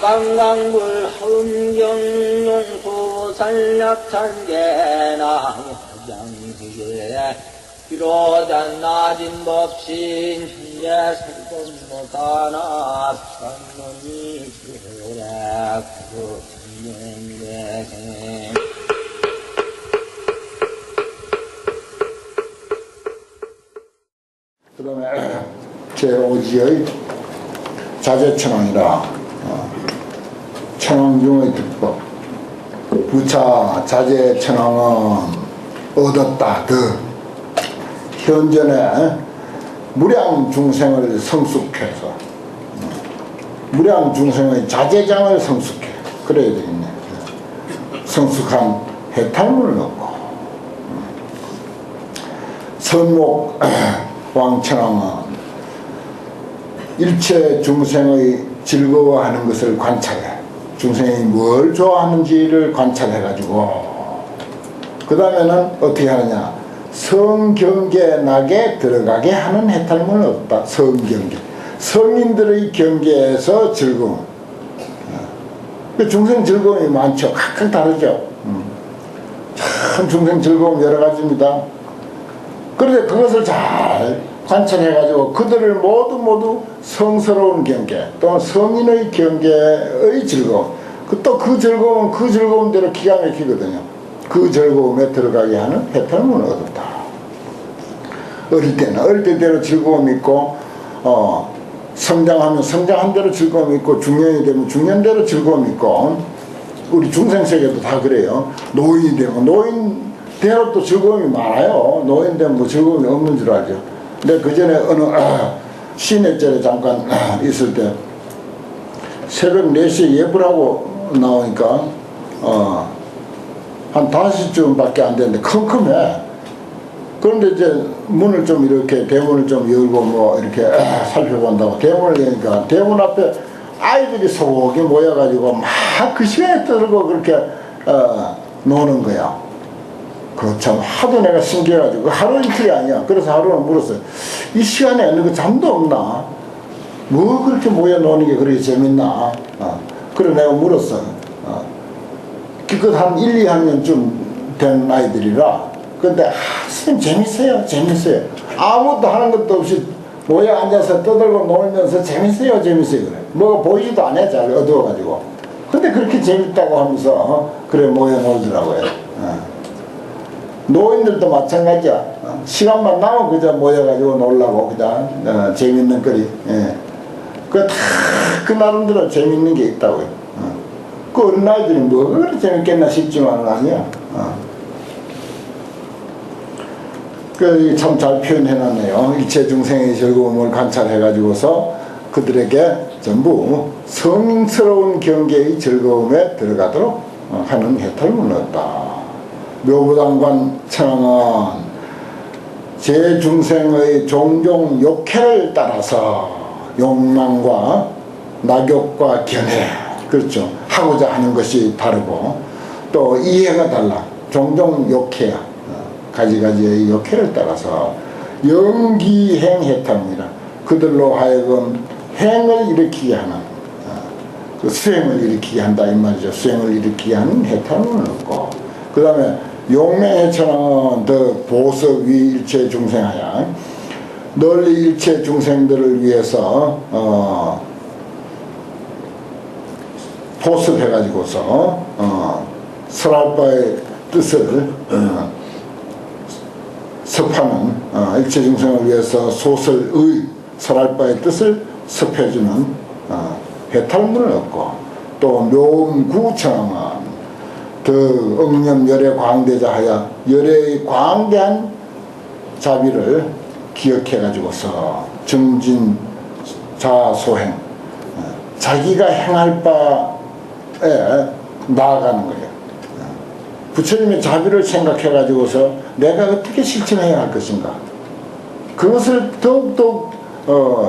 약강강물 흥경용수 산략찬계나 장시계 비로잔 낮은 법신 현재 설법못하나 선문이 그래 그루천년대생 그 다음에 제5지의 자제천왕이라 천왕중의 득법 부차 자제천왕은 얻었다 더 현전에 무량중생을 성숙해서 무량중생의 자제장을 성숙해 그래야 되겠네. 성숙한 해탈문을 얻고 선목 왕천왕은 일체 중생의 즐거워하는 것을 관찰해. 중생이 뭘 좋아하는지를 관찰해가지고 그 다음에는 어떻게 하느냐. 성경계낙에 들어가게 하는 해탈문을 얻다. 성경계. 성인들의 경계에서 즐거움. 중생 즐거움이 많죠. 각각 다르죠. 참 중생 즐거움 여러 가지입니다. 그런데 그것을 잘 관찰해가지고 그들을 모두 성스러운 경계 또는 성인의 경계의 즐거움 또 그 즐거움은 그 즐거움대로 기가 막히거든요. 그 즐거움에 들어가게 하는 해탈문을 얻었다. 어릴 때대로 즐거움이 있고 성장하면 성장한 대로 즐거움이 있고 중년이 되면 중년대로 즐거움이 있고 우리 중생세계도 다 그래요. 노인이 되면 노인대로 또 즐거움이 많아요. 노인 되면 뭐 즐거움이 없는 줄 알죠. 근데 그 전에 어느 시내절에 잠깐 있을 때 새벽 4시에 예불 하고 나오니까 한 5시쯤밖에 안 되는데 컴컴해. 그런데 이제 문을 좀 이렇게 대문을 좀 열고 뭐 이렇게 살펴본다고 대문을 여니까 대문 앞에 아이들이 속이 모여가지고 막 그 시간에 떠들고 그렇게 노는 거야. 그 참 하도 내가 신기해가지고 하루 이틀이 아니야. 그래서 하루는 물었어요. 이 시간에 너 잠도 없나? 뭐 그렇게 모여 노는 게 그렇게 재밌나? 그래 내가 물었어. 기껏 한 1, 2학년쯤 된 아이들이라. 근데 선생님 재밌어요. 아무것도 하는 것도 없이 모여 앉아서 떠들고 놀면서 재밌어요. 그래. 뭐가 보이지도 않아. 잘 어두워가지고. 근데 그렇게 재밌다고 하면서 그래 모여 놀더라고요. 노인들도 마찬가지야. 시간만 나면 그저 모여가지고 놀라고 그냥 재밌는 거리. 그 나름대로 재밌는 게 있다고요. 그 어린아이들이 뭐 그렇게 재밌겠나 싶지만은 아니야. 그 참 잘 표현해놨네요. 일체 중생의 즐거움을 관찰해가지고서 그들에게 전부 성스러운 경계의 즐거움에 들어가도록 하는 해탈문을 얻다. 묘부당관 천왕은 제중생의 종종 욕해를 따라서 욕망과 낙욕과 견해 그렇죠. 하고자 하는 것이 다르고 또 이해가 달라. 종종 욕해야 가지가지의 욕해를 따라서 영기행 해탈문이라 그들로 하여금 행을 일으키게 하는 그 수행을 일으키게 한다 이 말이죠. 수행을 일으키게 하는 해탈문을 얻고 그 다음에 용맹해천왕은 더 보석위 일체 중생하야 널리 일체 중생들을 위해서 포섭해가지고서 설할바의 뜻을 섭하는 일체 중생을 위해서 소설의 설할바의 뜻을 섭해주는 해탈문을 얻고 또 묘음구천왕은 그 억념열애 광대자 하여 열애의 광대한 자비를 기억해 가지고서 정진자소행 자기가 행할 바에 나아가는 거예요. 부처님의 자비를 생각해 가지고서 내가 어떻게 실천해야 할 것인가 그것을 더욱더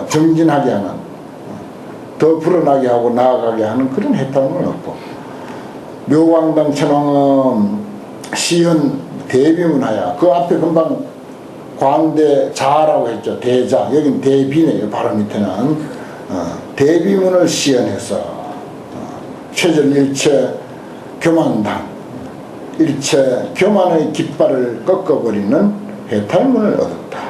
정진하게 하는 더 불어나게 하고 나아가게 하는 그런 해탈문을 얻고 묘광당 천왕은 시연 대비문하야 그 앞에 금방 광대자라고 했죠. 대자 여긴 대비네요. 바로 밑에는 대비문을 시연해서 최절일체 교만당, 일체 교만의 깃발을 꺾어버리는 해탈문을 얻었다.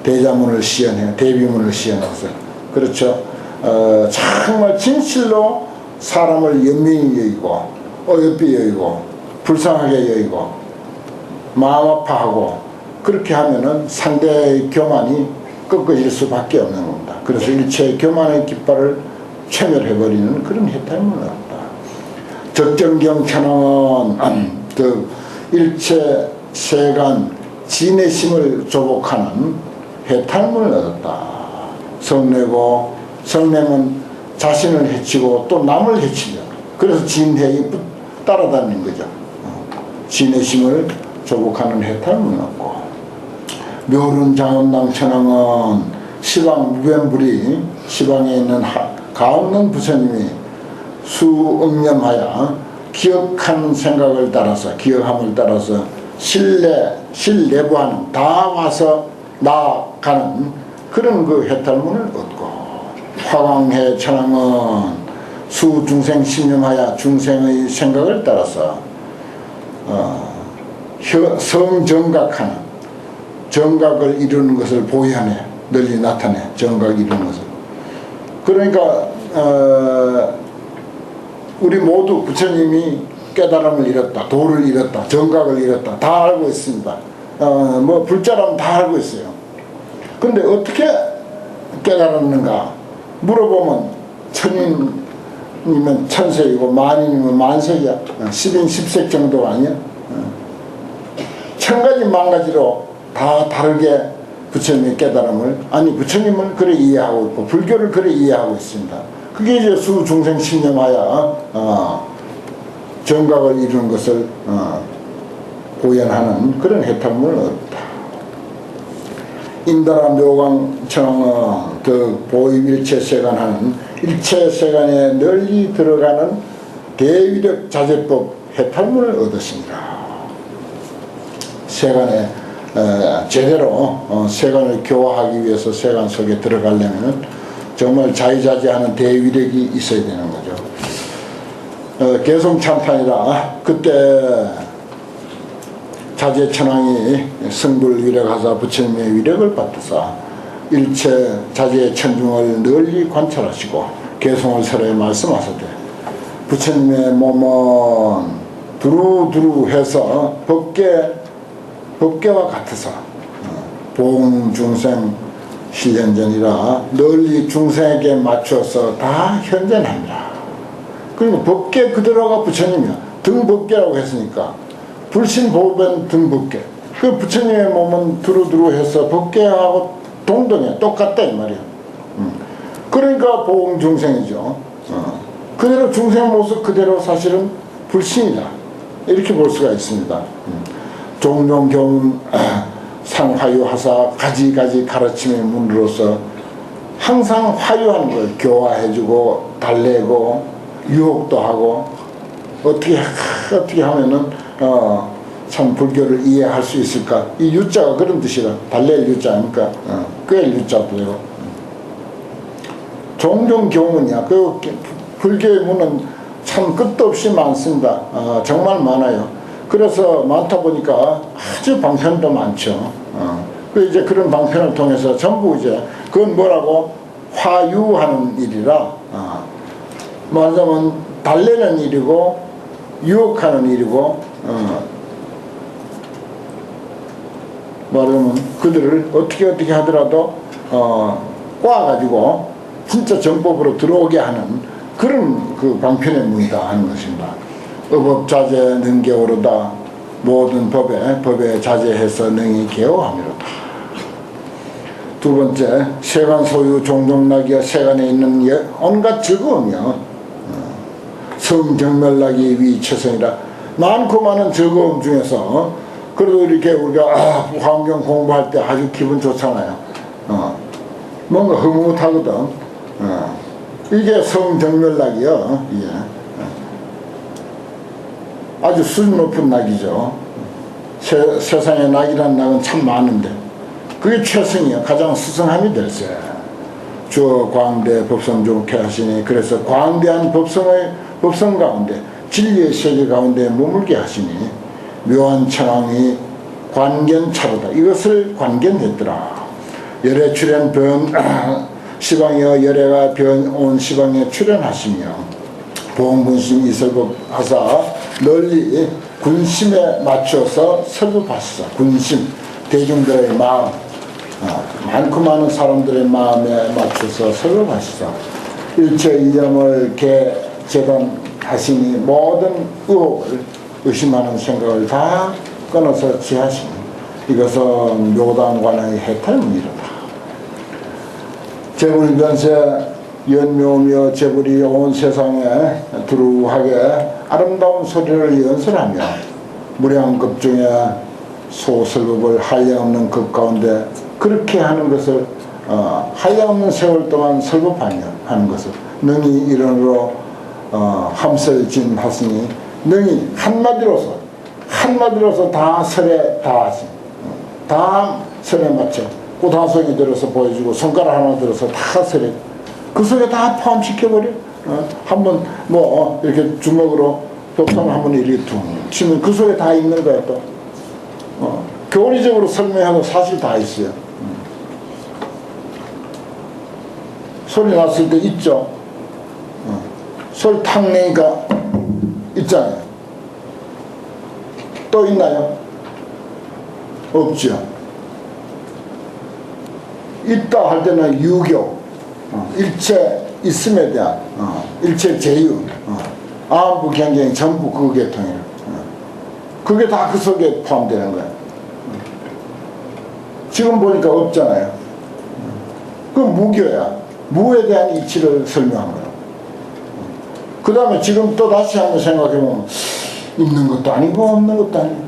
대자문을 시연해, 대비문을 시연해서, 그렇죠. 정말 진실로 사람을 연민히 여기고, 어여삐 여기고, 불쌍하게 여기고, 마음 아파하고, 그렇게 하면은 상대의 교만이 꺾어질 수밖에 없는 겁니다. 그래서 일체의 교만의 깃발을 최멸해버리는 그런 해탈문을 얻었다. 적정경 천왕은 그 일체 세간 진해심을 조복하는 해탈문을 얻었다. 성내고, 성내면 자신을 해치고 또 남을 해치려. 그래서 진해이 따라다니는 거죠. 진해심을 조복하는 해탈문을 얻고, 묘륜 장엄당 천왕은 시방 무변불이, 시방에 있는 가없는 부처님이 수응념하여 기억하는 생각을 따라서, 기억함을 따라서 실내부하는, 다 와서 나아가는 그런 그 해탈문을 얻고, 화광해 천왕은 수중생 신념하여 중생의 생각을 따라서 성정각하는, 정각을 이루는 것을 보여내, 널리 나타내, 정각을 이루는 것을. 그러니까 우리 모두 부처님이 깨달음을 잃었다, 도를 잃었다, 정각을 잃었다, 다 알고 있습니다. 뭐 불자라면 다 알고 있어요. 근데 어떻게 깨달았는가 물어보면, 천인이면 천세이고 만인이면 만세야. 10인 10색 정도 아니야? 천가지 만가지로 다 다르게 부처님의 깨달음을, 아니 부처님을 그래 이해하고 있고 불교를 그래 이해하고 있습니다. 그게 이제 수중생 신념하여 정각을 이루는 것을 고연하는 그런 해탈문을 얻었다. 인다라 묘광 천왕은 그 보입일체 세간하는 일체 세간에 널리 들어가는 대위력 자제법 해탈문을 얻었습니다. 세간에 제대로 세간을 교화하기 위해서 세간 속에 들어가려면 정말 자유자재하는 대위력이 있어야 되는 거죠. 개성참판이라 그때 자제천왕이 승불위력하사 부처님의 위력을 받아서 일체 자제의 천중을 널리 관찰하시고 개성을 서로에 말씀하시되, 부처님의 몸은 두루두루 해서 법계와 같아서 보응중생 실현전이라 널리 중생에게 맞춰서 다 현전합니다. 그러니까 법계 그대로가 부처님이야. 등법계라고 했으니까 불신보변 등법계. 그 부처님의 몸은 두루두루 해서 법계하고 동등해, 똑같다 이 말이야. 그러니까 보응중생이죠. 그대로 중생 모습 그대로 사실은 불신이다, 이렇게 볼 수가 있습니다. 종종 교훈 상화유하사 가지가지 가르침의 문으로서 항상 화유하는 거예요. 교화해주고 달래고 유혹도 하고, 어떻게 하면은 참 불교를 이해할 수 있을까. 이 유자가 그런 뜻이라, 달랠 유자 아닙니까? 꿰 유자도 되고. 종종 교문이야. 그 불교의 문은 참 끝도 없이 많습니다. 정말 많아요. 그래서 많다 보니까 아주 방편도 많죠. 그 이제 그런 방편을 통해서 전부 이제 그건 뭐라고, 화유하는 일이라, 말하자면 달래는 일이고 유혹하는 일이고, 말하자면 그들을 어떻게 하더라도 꼬아가지고 진짜 정법으로 들어오게 하는 그런 그 방편의 문이다 하는 것입니다. 의법자재 능개오르다, 모든 법에 자제해서 능히 개호함이로다. 두 번째, 세간 소유 종종락이여 세간에 있는 온갖 즐거움이여 성정멸락이 위처성이라. 많고 많은 즐거움 중에서 그래도 이렇게 우리가 환경 공부할 때 아주 기분 좋잖아요. 뭔가 흐뭇하거든. 이게 성정멸락이요. 예. 아주 수준 높은 낙이죠. 세상에 낙이란 낙은 참 많은데 그게 최승이요. 가장 수승함이 될세. 주어 광대 법성 좋게 하시니 그래서 광대한 법성 가운데 진리의 세계 가운데 머물게 하시니 묘한 천왕이 관견차로다. 이것을 관견했더라. 열애 출현 시방이여 열애가 온 시방에 출현하시며 보홍분심 이설법 하사 널리 군심에 맞춰서 설법하시사. 군심 대중들의 마음 많고 많은 사람들의 마음에 맞춰서 설법하시사. 일체 이념을 개재단하시니 모든 의혹을 의심하는 생각을 다 끊어서 지하시니 이것은 묘당관의 해탈문이로다. 재불변세 연묘며 재불이 온 세상에 두루하게 아름다운 소리를 연설하며 무량급 중에 소설법을 한량없는 급 가운데 그렇게 하는 것을 한량없는 세월 동안 설법하며 하는 것을 능히 이론으로 함설진하시니 능히 한마디로서 다 설에 다 하시 다 설에 맞춰 꽃 한 송이 들어서 보여주고 손가락 하나 들어서 다 설에 그 속에 다 포함시켜버려. 한번 이렇게 주먹으로 벽탄을 한번 이렇게 퉁 치면 그 속에 다 있는 거야 또. 교리적으로 설명하고 사실 다 있어요. 소리 났을 때 있죠. 소리 탁 내니까 있잖아요. 또 있나요? 없죠. 있다 할 때는 유교, 일체 있음에 대한 일체 제유, 아무 경쟁 전부 그 계통이에요. 그게 다 그 속에 포함되는 거예요. 지금 보니까 없잖아요. 그건 무교야. 무에 대한 이치를 설명한 거예요. 그 다음에 지금 또 다시 한번 생각해보면 있는 것도 아니고 없는 것도 아니고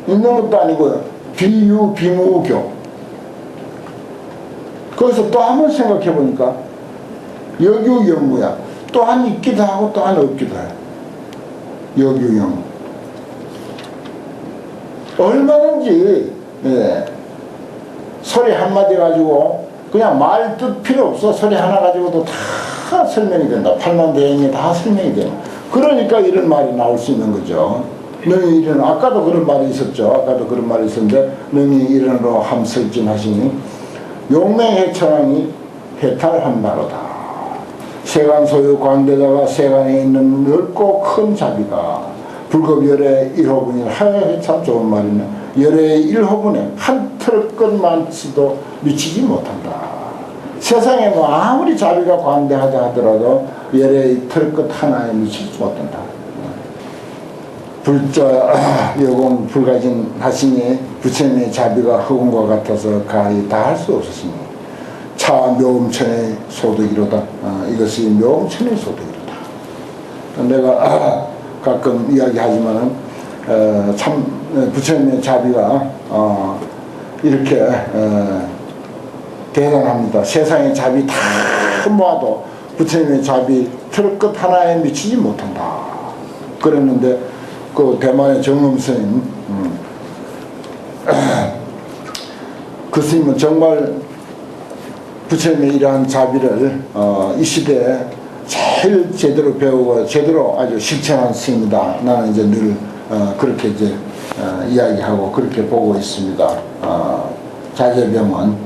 있는 것도 아니고 비유 비무교. 거기서 또 한번 생각해보니까 여규영무야. 또한 있기도 하고 또한 없기도 해요. 여규영무. 얼마든지 소리 한마디 가지고 그냥 말 뜻 필요 없어. 소리 하나 가지고도 다 설명이 된다. 팔만대행이 다 설명이 된다. 그러니까 이런 말이 나올 수 있는 거죠. 능히 이런, 아까도 그런 말이 있었죠. 아까도 그런 말이 있었는데 능히 이런으로 함설진하시니 용맹해천왕이 해탈한 바로다. 세간 소유 광대자가 세간에 있는 넓고 큰 자비가 불급 열의 1호분이 하여에 참 좋은 말이네. 열의 1호분에 한 털 것만치도 미치지 못한다. 세상에 아무리 자비가 광대하다 하더라도 열의 털 것 하나에 미치지 못한다. 불자 여공 불가진 하시니 부처님의 자비가 허공과 같아서 가히 다 할 수 없으시니 차 묘음천의 소득이로다. 이것이 묘음천의 소득이로다. 내가 가끔 이야기하지만은 참 부처님의 자비가 이렇게 대단합니다. 세상의 자비 다 모아도 부처님의 자비 털 것 하나에 미치지 못한다. 그랬는데 그 대만의 정음스님 그 스님은 정말 부처님의 이러한 자비를 이 시대에 제일 제대로 배우고 제대로 아주 실천한 스님이다. 나는 이제 늘 그렇게 이제 이야기하고 그렇게 보고 있습니다. 자제병원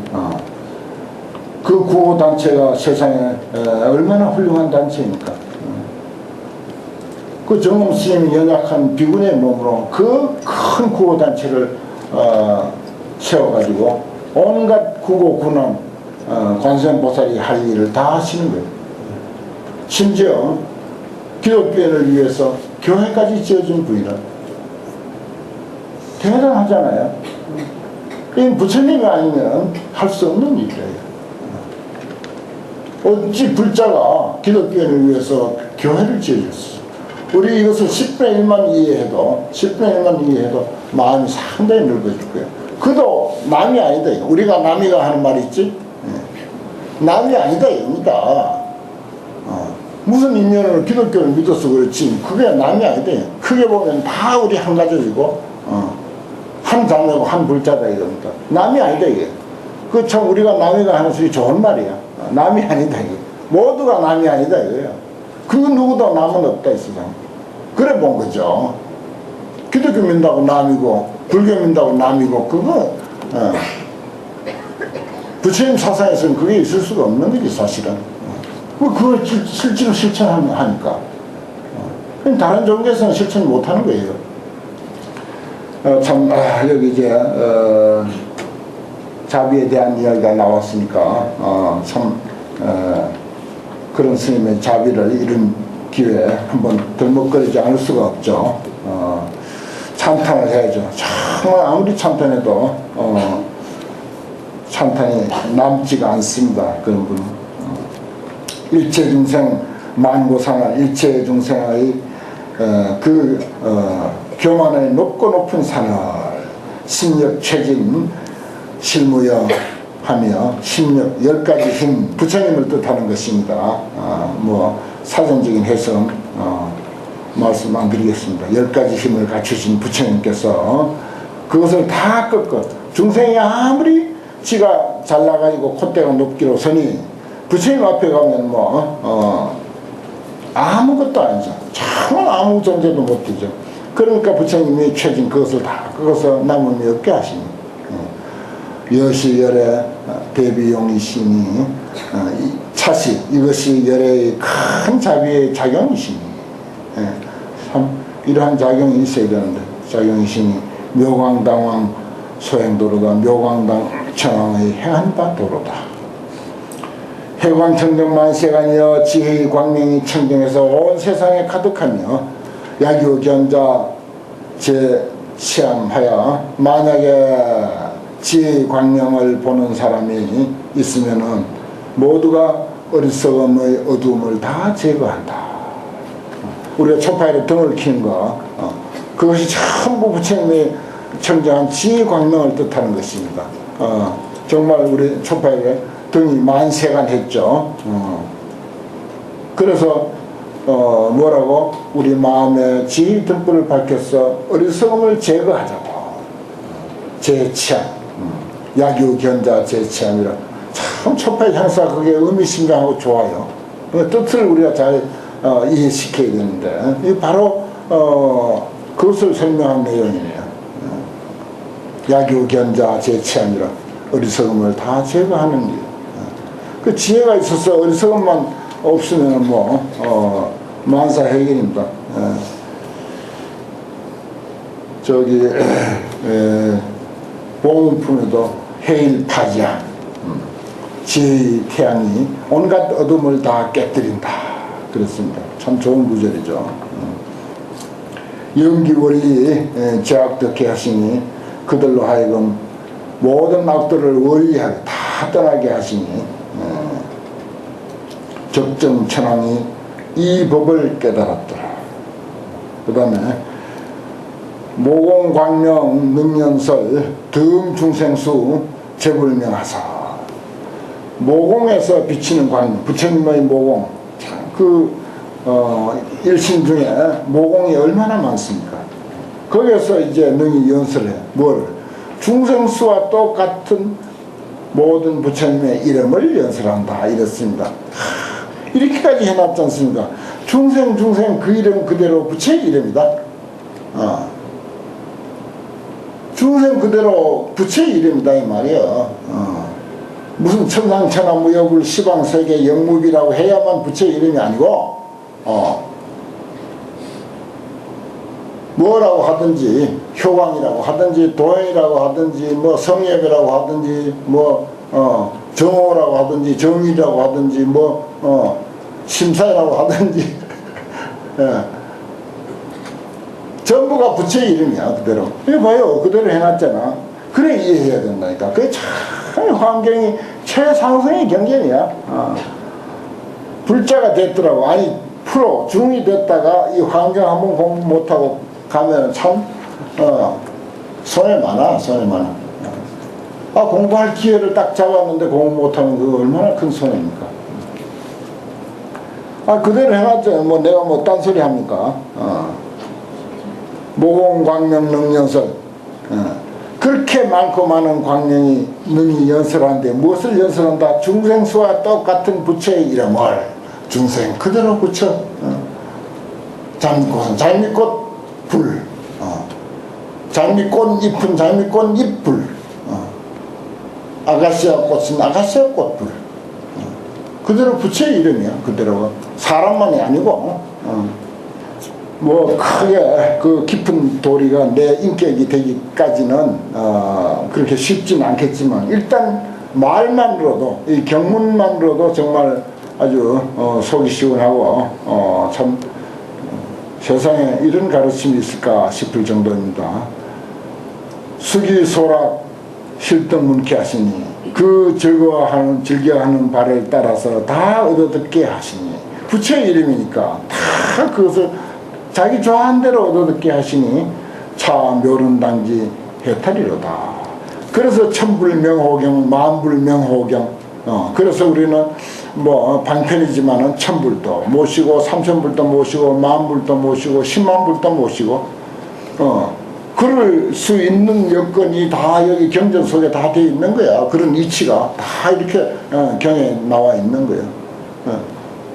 그 구호단체가 세상에 얼마나 훌륭한 단체입니까? 그 정음 스님이 연약한 비군의 몸으로 그 큰 구호단체를 세워가지고 온갖 구고군원 관세음보살이 할 일을 다 하시는 거예요. 심지어 기독교인을 위해서 교회까지 지어준 분이라 대단하잖아요. 이 부처님이 아니면 할 수 없는 일이에요. 어찌 불자가 기독교인을 위해서 교회를 지어줬어. 우리 이것을 10분의 1만 이해해도 10분의 1만 이해해도 마음이 상당히 넓어질 거예요. 그도 남이 아니다. 우리가 남이가 하는 말이 있지? 남이 아니다 이겁니다. 무슨 인연으로 기독교를 믿어서 그렇지 그게 남이 아니다. 크게 보면 다 우리 한 가족이고 한 자매고 한 불자다 이겁니다. 남이 아니다 이게. 그 참 우리가 남이가 하는 소리 좋은 말이야. 남이 아니다 이거. 모두가 남이 아니다 이거야. 그 누구도 남은 없다 이 세상. 그래 본 거죠. 기독교 믿는다고 남이고 불교 믿는다고 남이고 그거 부처님 사상에서는 그게 있을 수가 없는 거지 사실은. 그걸 실제로 실천하니까. 다른 종교에서는 실천 못하는 거예요. 여기 이제 자비에 대한 이야기가 나왔으니까 그런 스님의 자비를 이룬 기회에 한번 덜먹거리지 않을 수가 없죠. 찬탄을 해야죠. 정말 아무리 찬탄해도 찬탄이 남지가 않습니다. 그런 분은 일체 중생 만고상을 일체 중생의 교만의 높고 높은 산을 심력 최진 실무여 하며 심력 10가지 힘 부처님을 뜻하는 것입니다. 뭐 사전적인 해석 말씀 안 드리겠습니다. 10가지 힘을 갖추신 부처님께서 그것을 다 꺾어 중생이 아무리 지가 잘나가지고 콧대가 높기로 서니 부처님 앞에 가면 아무것도 아니죠. 정말 아무 존재도 못 되죠. 그러니까 부처님이 최진 그것을 다 꺾어서 남음이 없게 하시니 여시열의 대비용이시니 차시 이것이 열의 큰 자비의 작용이시니 참 이러한 작용이 있어야 되는데 작용이시니 묘광당왕 소행도로다 묘광당 청왕의 행한바 도로다. 해광청정만세간이여 지혜의 광명이 청정해서 온 세상에 가득하며 야교견자 제시함하여 만약에 지혜의 광명을 보는 사람이 있으면은 모두가 어리석음의 어두움을 다 제거한다. 우리가 초파일에 등을 키는 거 그것이 전부 부처님의 청정한 지혜의 광명을 뜻하는 것입니다. 정말 우리 초파일에 등이 만세간 했죠. 그래서 뭐라고 우리 마음에 지혜의 등불을 밝혀서 어리석음을 제거하자고. 제치함 야규견자 제치함이라 참 초파의 향사 그게 의미심장하고 좋아요. 그 뜻을 우리가 잘 이해시켜야 되는데 이 바로 그것을 설명한 내용이네요. 야규견자 제치함이라 어리석음을 다 제거하는 일. 그 지혜가 있어서 어리석음만 없으면 만사 해결입니다. 저기 봉문품에도 해일파지야 지혜의 태양이 온갖 어둠을 다 깨뜨린다 그렇습니다. 참 좋은 구절이죠. 영기월이 제약덕해 하시니 그들로 하여금 모든 악들을 원리하게 다 떠나게 하시니 적정천왕이 이 법을 깨달았더라. 그 다음에 모공광명 능연설 듬중생수 재불명하사 모공에서 비치는 광명 부처님의 모공 일신 중에 모공이 얼마나 많습니까? 거기에서 이제 능히 연설해 뭘 중생수와 똑같은 모든 부처님의 이름을 연설한다 이렇습니다. 이렇게까지 해놨지 않습니까? 중생 그 이름 그대로 부처의 이름이다. 중생 그대로 부처의 이름이다 이 말이야. 무슨 천상천하 무여불 시방세계 영무비라고 해야만 부처의 이름이 아니고 뭐라고 하든지 효광이라고 하든지 도행이라고 하든지 뭐 성예배라고 하든지 뭐 정오라고 하든지 정의라고 하든지 심사라고 하든지 전부가 부처의 이름이야 그대로. 이거 봐요 그대로 해놨잖아. 그래 이해해야 된다니까. 그게 참 환경이 최상승의 경전이야. 불자가 됐더라고. 아니 프로 중이 됐다가 이 환경 한번 공부 못하고 가면 참 손해 많아. 공부할 기회를 딱 잡았는데 공부 못하면 그거 얼마나 큰 손해입니까. 그대로 해놨죠. 내가 딴소리 합니까. 모공광명능연설 그렇게 많고 많은 광명이 능히 연설하는데 무엇을 연설한다? 중생수와 똑같은 부처의 이름을 중생 그대로 붙여. 장미꽃은 장미꽃 불, 장미꽃 잎은 장미꽃 잎불, 아가씨아 꽃은 아가씨아 꽃불. 그대로 부처의 이름이야. 그대로 사람만이 아니고 뭐 크게 그 깊은 도리가 내 인격이 되기까지는 그렇게 쉽진 않겠지만 일단 말만으로도 이 경문만으로도 정말 아주 속이 시원하고 참 세상에 이런 가르침이 있을까 싶을 정도입니다. 수기소락 실등문케 하시니 그 즐겨하는 바를 따라서 다 얻어듣게 하시니 부처의 이름이니까 다 그것을 자기 좋아하는 대로 얻어듣게 하시니 차 묘른당지 해탈이로다. 그래서 천불명호경 만불명호경 그래서 우리는 뭐 방편이지만은 천불도 모시고 삼천불도 모시고 만불도 모시고 십만불도 모시고 그럴 수 있는 여건이 다 여기 경전 속에 다 되어 있는 거야. 그런 이치가 다 이렇게 경에 나와 있는 거예요.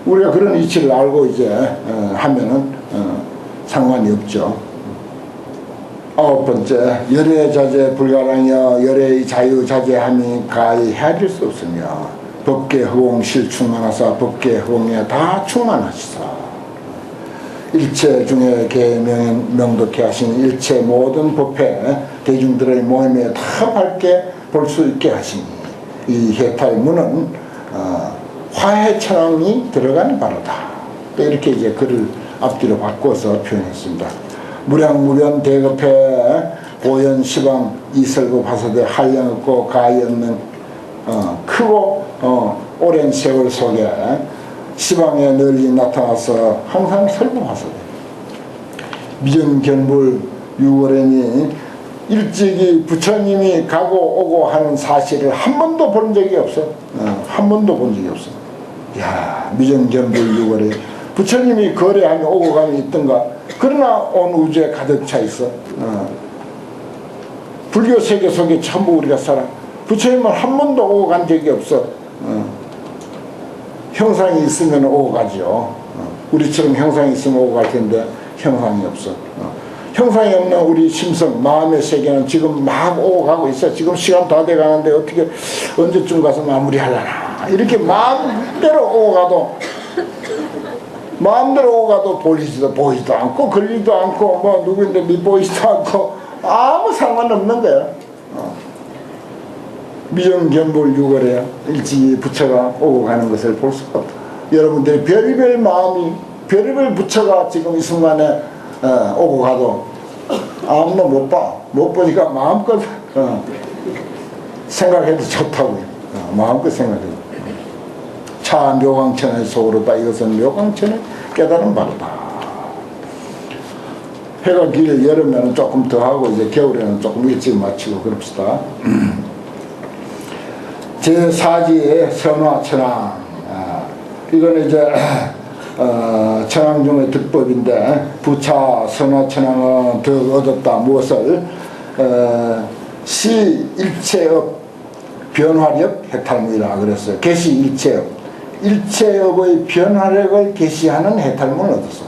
우리가 그런 이치를 알고 이제 하면은 상관이 없죠. 아홉 번째, 열애자재 불가랑이여 열애의 자유자재함이 가히 헤아릴 수 없으며 법계 허공실 충만하사 법계 허공에 다 충만하시사 일체 중에 계명독해 하시는 일체 모든 법회 대중들의 모임에 다 밝게 볼 수 있게 하시니 이 해탈문은 화해천왕이 들어간 바로다. 또 이렇게 이제 글을 앞뒤로 바꿔서 표현했습니다. 무량무변 대급해 보현 시방 이설고 바사대 한량 없고 가히 없는 크고 오랜 세월 속에 시방에 널리 나타나서 항상 설법하소서. 미전견불 6월에니 일찍이 부처님이 가고 오고 하는 사실을 한 번도 본 적이 없어. 한 번도 본 적이 없어. 야, 미전견불 6월에 부처님이 거래하며 오고 가며 있던가. 그러나 온 우주에 가득 차 있어. 불교 세계 속에 전부 우리가 살아. 부처님은 한 번도 오고 간 적이 없어. 형상이 있으면 오고 가죠. 우리처럼 형상이 있으면 오고 갈 텐데 형상이 없어. 형상이 없는 우리 심성, 마음의 세계는 지금 막 오고 가고 있어. 지금 시간 다 돼 가는데 어떻게 언제쯤 가서 마무리하려나. 이렇게 마음대로 오고 가도 마음대로 오고 가도 보이지도 않고 걸리지도 않고 뭐 누구인데 밑보이지도 않고 아무 상관없는 거야. 미정견불 6월에 일찍이 부처가 오고 가는 것을 볼 수가 없다. 여러분들이 별의별 마음이 별의별 부처가 지금 이 순간에 오고 가도 아무도 못 봐. 못 보니까 마음껏 생각해도 좋다고요. 마음껏 생각해도. 차 묘광천의 속으로다. 이것은 묘광천의 깨달은 바로다. 해가 길 여름에는 조금 더 하고 이제 겨울에는 조금 일찍 마치고 그럽시다. 제4지의 선화천왕. 이건 이제 천왕 중의 득법인데 부차 선화천왕은 더 얻었다. 무엇을 시 일체업 변화력 해탈문이라 그랬어요. 계시 일체업. 일체업의 변화력을 계시하는 해탈문을 얻었어.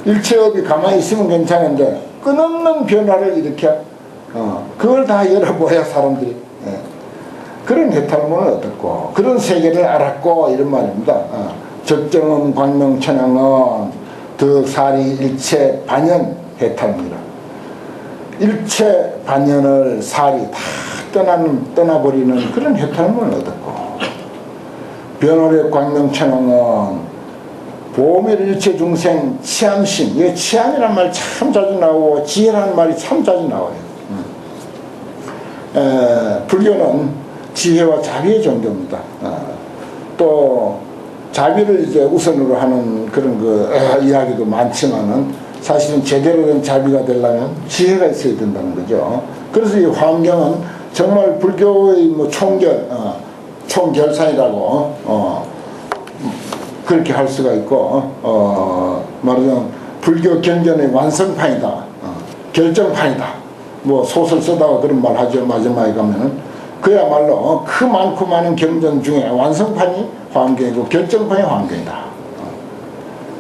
일체업이 가만히 있으면 괜찮은데 끊없는 변화를 일으켜 그걸 다 열어보야 사람들이 그런 해탈문을 얻었고 그런 세계를 알았고 이런 말입니다. 적정은 광명천왕은 덕사리 일체 반연 해탈문이라. 일체 반연을 사리 다 떠나버리는 그런 해탈문을 얻었고 변호력 광명천왕은 보밀 일체 중생 치암심. 이게 치암이란 말 참 자주 나오고 지혜라는 말이 참 자주 나와요. 불교는 지혜와 자비의 종교입니다. 또 자비를 이제 우선으로 하는 그런 이야기도 많지만은 사실은 제대로 된 자비가 되려면 지혜가 있어야 된다는 거죠. 그래서 이 화엄경은 정말 불교의 뭐 총결산이라고 그렇게 할 수가 있고 말하자면 불교 경전의 완성판이다. 결정판이다. 뭐 소설 쓰다가 그런 말 하죠. 마지막에 가면은 그야말로 그 많고 많은 경전 중에 완성판이 환경이고 결정판이 환경이다.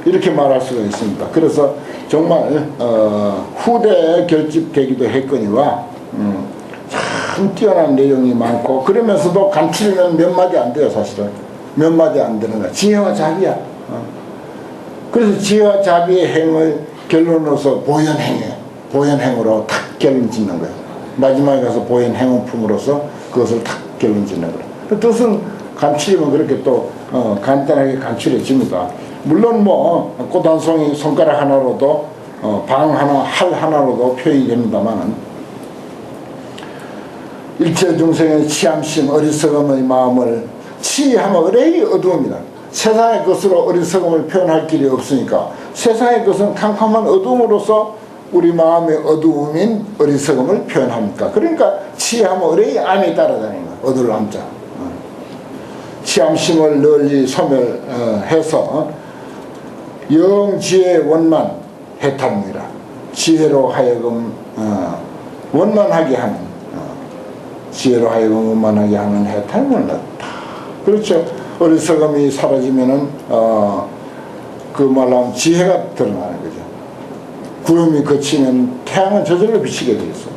이렇게 말할 수가 있습니다. 그래서 정말 후대에 결집되기도 했거니와 참 뛰어난 내용이 많고 그러면서도 간추리는 몇 마디 안 돼요. 사실은 몇 마디 안 되는 거야. 지혜와 자비야. 그래서 지혜와 자비의 행을 결론으로서 보현행으로 탁 결론 짓는 거예요. 마지막에 가서 보현행품으로서 그것을 탁 결론 짓는 거예요. 그 뜻은 간추리면 그렇게 또 간단하게 간추려집니다. 물론 뭐 꽃 한 송이 손가락 하나로도 방 하나 할 하나로도 표현이 됩니다만은 일체 중생의 치암심 어리석음의 마음을 치하면 의뢰의 어두움이다. 세상의 것으로 어리석음을 표현할 길이 없으니까 세상의 것은 캄캄한 어두움으로서 우리 마음의 어두움인 어리석음을 표현합니까? 그러니까 치하면 의뢰의 암이 따라다니는 거야. 어두울 암자. 치암심을 널리 소멸해서 영지혜의 원만 해탈이라. 지혜로 하여금 원만하게 하는 지혜로 하여금 원만하게 하는 해탈을 넣었다. 그렇죠. 어리석음이 사라지면은 그 말하면 지혜가 드러나는 거죠. 구름이 거치면 태양은 저절로 비치게 되어 있어요.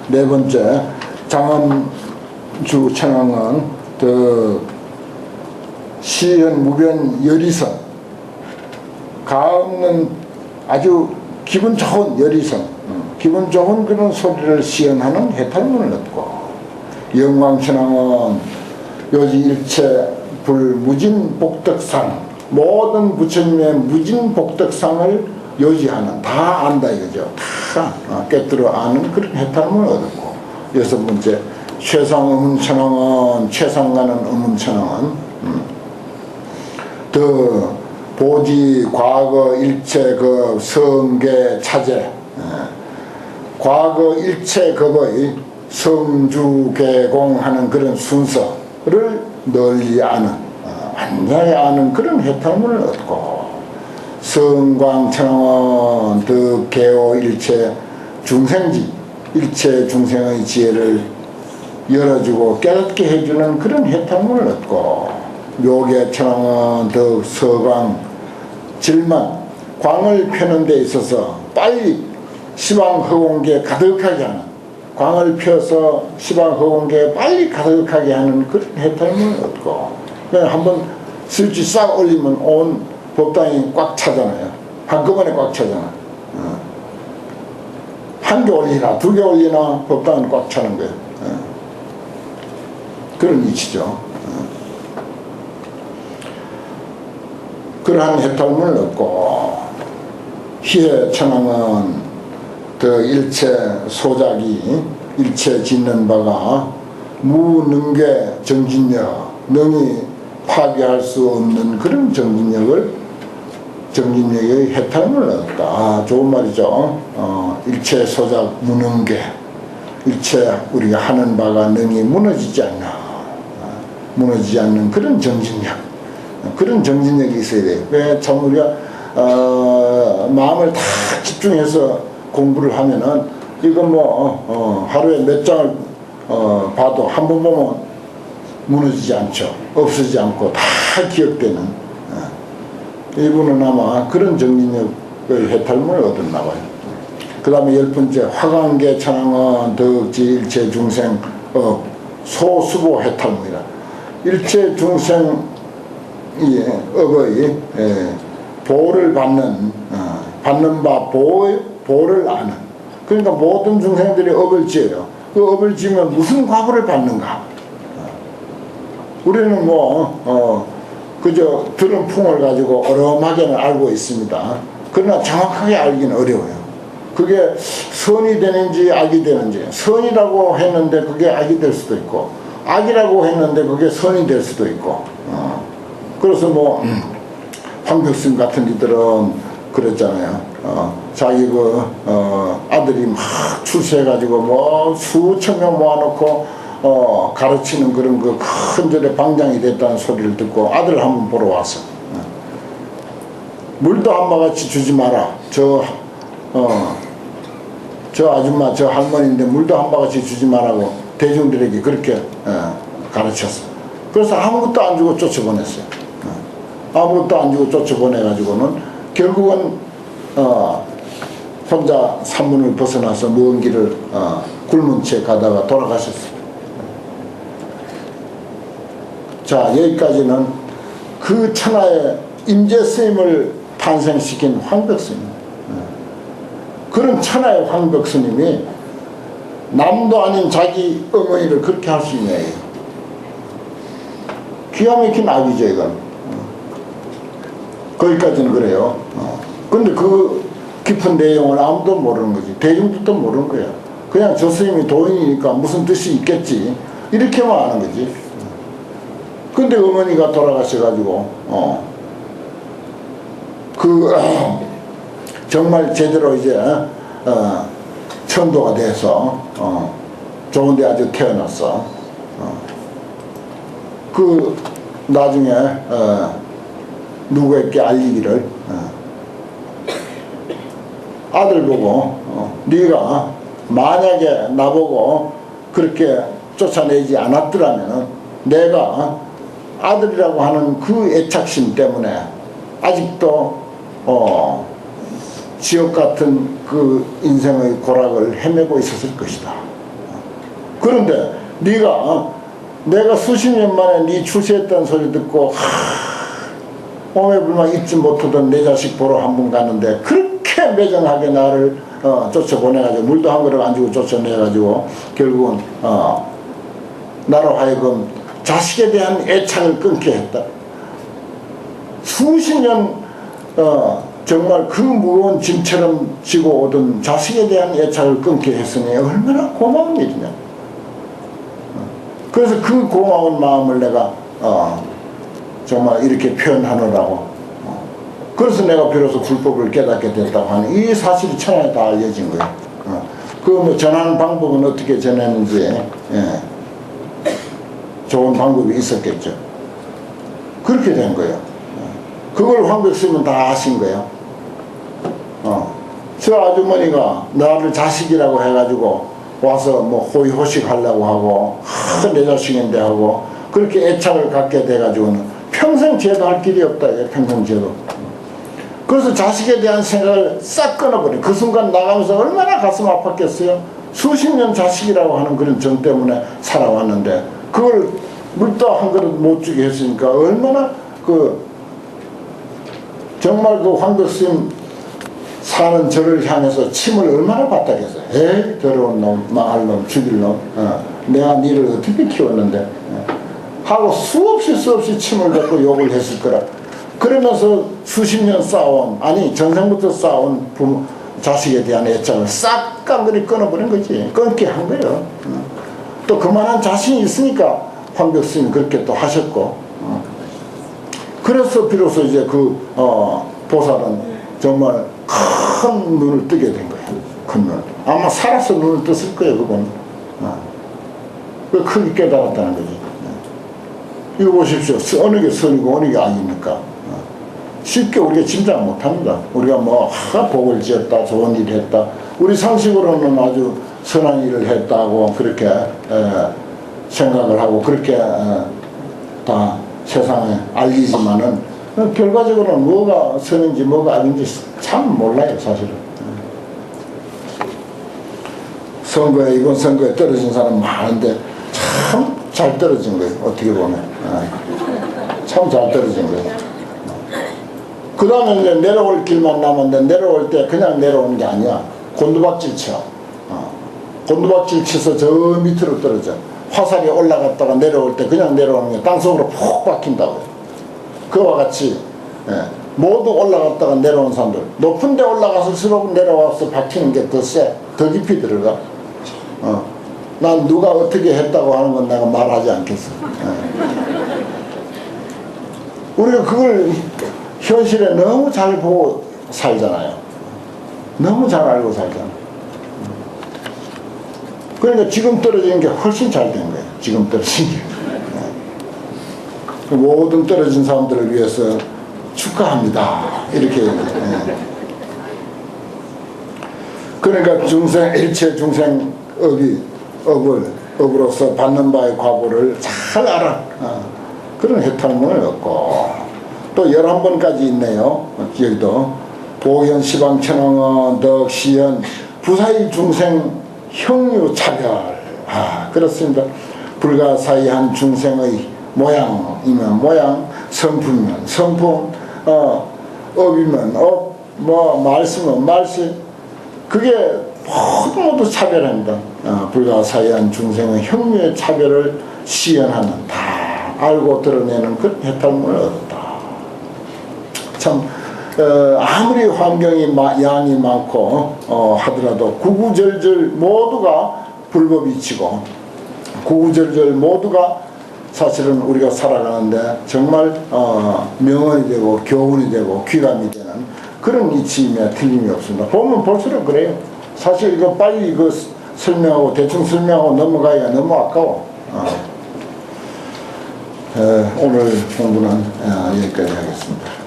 네 번째, 장엄주 천왕은 시현 무변 열이성, 가없는 아주 기분 좋은 열이성, 기분 좋은 그런 소리를 시연하는 해탈문을 얻고, 영광천왕은 요지 일체 불무진 복덕상, 모든 부처님의 무진 복덕상을 요지하는, 다 안다 이거죠. 다 깨뜨려 아는 그런 해탈문을 얻었고, 여섯 번째, 최상 의문천왕은, 최상가는 의문천왕은 더 보지 과거 일체 그 성계 차제, 과거 일체 급의 성주개공하는 그런 순서를 널리 아는, 완전히 아는 그런 해탈문을 얻고, 성광천왕은 더 개오 일체 중생지, 일체 중생의 지혜를 열어주고 깨닫게 해주는 그런 해탈문을 얻고, 묘계천왕은 더 서광 질만, 광을 펴는 데 있어서 빨리 시방허공계에 가득하게 하는, 광을 펴서 시방허공계에 빨리 가득하게 하는 그런 해탈문을 얻고, 한번 슬치 싹 올리면 온 법당이 꽉 차잖아요. 한꺼번에 꽉 차잖아. 한 개 올리나 두 개 올리나 법당은 꽉 차는 거예요. 그런 이치죠. 그러한 해탈문을 얻고, 희해천왕은 더 일체 소작이 일체 짓는 바가 무능계 정진력, 능히 파괴할 수 없는 그런 정진력의 해탈문을 얻었다. 좋은 말이죠. 일체 소작 무능계, 일체 우리가 하는 바가 능히 무너지지 않는 그런 정진력, 그런 정진력이 있어야 돼요. 왜 참 우리가 마음을 다 집중해서 공부를 하면은 이거 뭐 하루에 몇 장을 봐도 한 번 보면 무너지지 않죠. 없어지지 않고 다 기억되는, 이분은 아마 그런 정진력의 해탈문을 얻었나 봐요. 그 다음에 열 번째, 화관계 천왕은 덕지 일체 중생 소수보 해탈문이라. 일체 중생 업의 보를 받는 바 보를 아는, 그러니까 모든 중생들이 업을 지어요. 그 업을 지으면 무슨 과보를 받는가. 우리는 그저 들은 풍을 가지고 어렴하게는 알고 있습니다. 그러나 정확하게 알기는 어려워요. 그게 선이 되는지 악이 되는지, 선이라고 했는데 그게 악이 될 수도 있고, 악이라고 했는데 그게 선이 될 수도 있고. 그래서 황벽스님 같은 이들은 그랬잖아요. 자기 아들이 막 출세해가지고 수천 명 모아놓고 가르치는 그런 큰 절에 방장이 됐다는 소리를 듣고 아들을 한번 보러 왔어. 물도 한 바가지 주지 마라. 저 아줌마 저 할머니인데 물도 한 바가지 주지 말라고 대중들에게 그렇게 가르쳤어. 그래서 아무것도 안 주고 쫓아보냈어요. 아무것도 안 주고 쫓아보내가지고는 결국은 혼자 산문을 벗어나서 먼 길을 굶은 채 가다가 돌아가셨어요. 자, 여기까지는 그 천하의 임재 스님을 탄생시킨 황벽스님. 그런 천하의 황벽스님이 남도 아닌 자기 어머니를 그렇게 할 수 있냐. 기가 막힌 악이죠, 이건. 거기까지는 그래요. 근데 그 깊은 내용을 아무도 모르는 거지. 대중들도 모르는 거야. 그냥 저 스님이 도인이니까 무슨 뜻이 있겠지. 이렇게만 아는 거지. 근데 어머니가 돌아가셔가지고, 정말 제대로 이제, 천도가 돼서, 좋은데 아주 태어났어. 나중에, 누구에게 알리기를, 아들 보고, 네가 만약에 나보고 그렇게 쫓아내지 않았더라면 내가 아들이라고 하는 그 애착심 때문에 아직도 지옥 같은 그 인생의 고락을 헤매고 있었을 것이다. 그런데 내가 수십 년 만에 네 출세했다는 소리 듣고 오매불만 잊지 못하던 내 자식 보러 한 번 갔는데 그렇게 매정하게 나를 쫓아보내가지고 물도 한 그릇 안 주고 쫓아내가지고 결국은 나로 하여금 자식에 대한 애착을 끊게 했다. 수십 년 정말 그 무거운 짐처럼 지고 오던 자식에 대한 애착을 끊게 했으니 얼마나 고마운 일이냐. 그래서 그 고마운 마음을 내가 정말 이렇게 표현하느라고 그래서 내가 비로소 불법을 깨닫게 됐다고 하는 이 사실이 천하에 다 알려진 거예요. 뭐 전하는 방법은 어떻게 전했는지 좋은 방법이 있었겠죠. 그렇게 된 거예요. 그걸 황벽스님은 다 아신 거예요. 저 아주머니가 나를 자식이라고 해가지고 와서 뭐 호의호식 하려고 하고 내 자식인데 하고 그렇게 애착을 갖게 돼가지고는 평생 제도할 길이 없다. 평생 제도. 그래서 자식에 대한 생각을 싹 끊어버려. 그 순간 나가면서 얼마나 가슴 아팠겠어요. 수십 년 자식이라고 하는 그런 정 때문에 살아왔는데 그걸 물도 한 그릇 못 주게 했으니까 얼마나 정말 그 황벽스님 사는 저를 향해서 침을 얼마나 뱉다겠어요. 에이 더러운 놈, 망할 놈, 죽일 놈, 내가 니를 어떻게 키웠는데 하고 수없이 침을 뱉고 욕을 했을 거라. 그러면서 수십 년 쌓아온, 아니 전생부터 쌓아온 부모, 자식에 대한 애착을 싹 깡그리 끊어버린 거지. 끊게 한 거예요. 또 그만한 자신이 있으니까 황벽스님이 그렇게 또 하셨고, 그래서 비로소 이제 보살은 정말 큰 눈을 뜨게 된 거예요. 큰 눈. 아마 살아서 눈을 떴을 거예요, 그건. 크게 깨달았다는 거지. 이거 보십시오. 어느 게 선이고 어느 게 악입니까? 쉽게 우리가 짐작 못합니다. 우리가 복을 지었다, 좋은 일을 했다. 우리 상식으로는 아주 선한 일을 했다고 그렇게 생각을 하고 그렇게 다 세상에 알리지만은 결과적으로는 뭐가 선인지 뭐가 악인지 참 몰라요, 사실은. 이번 선거에 떨어진 사람 많은데 참 잘 떨어진 거예요. 어떻게 보면 참 잘 떨어진 거예요. 그 다음에 이제 내려올 길만 남았는데 내려올 때 그냥 내려오는 게 아니야. 곤두박질 쳐. 곤두박질 쳐서 저 밑으로 떨어져. 화살이 올라갔다가 내려올 때 그냥 내려오는 게 땅속으로 푹 박힌다고요. 그와 같이 모두 올라갔다가 내려온 사람들 높은 데 올라가서 스스로 내려와서 박히는 게 더 세. 더 깊이 들어가. 난 누가 어떻게 했다고 하는 건 내가 말하지 않겠어. 우리가 그걸 현실에 너무 잘 보고 살잖아요. 너무 잘 알고 살잖아. 그러니까 지금 떨어지는 게 훨씬 잘 된 거예요. 지금 떨어진 게. 모든 떨어진 사람들을 위해서 축하합니다. 이렇게. 그러니까 일체 업으로서 받는 바의 과보를 잘 알아. 그런 해탈문을 얻고 또 11번까지 있네요. 여기도 보현 시방 천왕원 덕시현 부사의 중생 형유 차별. 그렇습니다. 불가사의한 중생의 모양이면 모양, 성품이면 성품, 업이면 업, 말씀은 말씀. 그게 모두 차별합니다. 불가사의한 중생의 형유의 차별을 시연하는 다 알고 드러내는 그 해탈문을 얻었다. 참 아무리 환경이 양이 많고 하더라도 구구절절 모두가 불법이치고 구구절절 모두가 사실은 우리가 살아가는데 정말 명언이 되고 교훈이 되고 귀감이 되는 그런 이치임에 틀림이 없습니다. 보면 볼수록 그래요. 사실 이거 빨리 이거 설명하고 대충 설명하고 넘어가기가 너무 아까워. 오늘 공부는 여기까지 하겠습니다.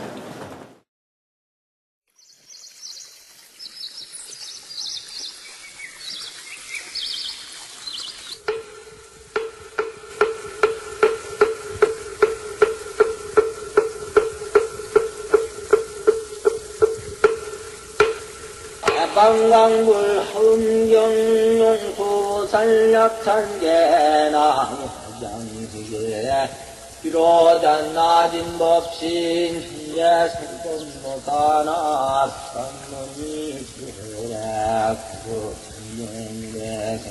방강불 흠경용수 산약산계나 장수에 비로자 낮은 법신 현재 살건못하나 산문이 그래 구천년대생